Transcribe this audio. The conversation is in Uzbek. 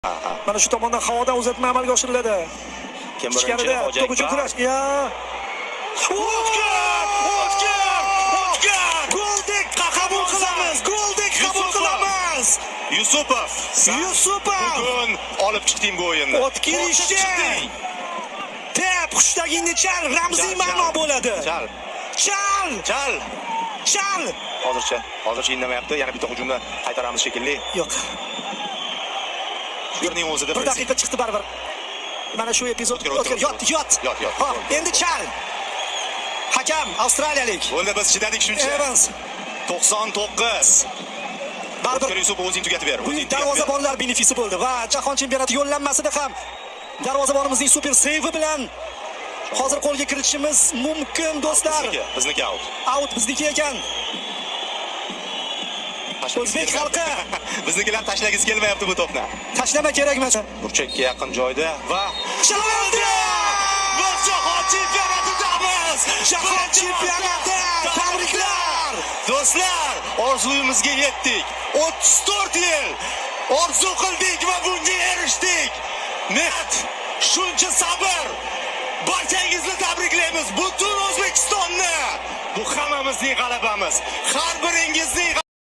Mana shu tomondan havodan uzatma amalga oshiriladi. Kim Ichkarida to'p uchun kurash. Goldek qabul qilamiz. Goldek qabul qilamiz. Yusupov. Bugun olib chiqding bu o'yinni. O'tkirishdi. Tep xushtagingni chal, ramziy ma'no bo'ladi. Chal. Hozircha indamayapti. Yana bitta hujumni qaytaramiz shekilli. Yo'q. Shuning o'zida bir daqiqa chiqdi baribir. Mana shu epizod yot. Ha, endi chal. Hakam avstraliyalik. Bunda biz chidadik shuncha. Evans 99. baribir Yusupov o'zing tugatib ber. Buyuk darvozabonlar benefisi bo'ldi va Jahon chempionati yo'llanmasida ham darvozabonimizning super seyvi bilan hozir qo'lga kiritishimiz mumkin do'stlar. Bizniki out. Out bizniki ekan. O'zbek xalqi biznikilar tashlagisi kelmayapti bu to'pni. Tashlama kerakmas. Burchakka yaqin joyda va Shalandi! Biz jahon chempionatidamiz. Jahon chempionati! Tabriklar! Do'stlar, orzuyimizga yetdik. 34 yil orzu qildik va bunga erishdik. Mehnat, shuncha sabr. Barchangizni tabriklaymiz. Butun O'zbekistonni. Bu hammamizning g'alabamiz. Har biringizning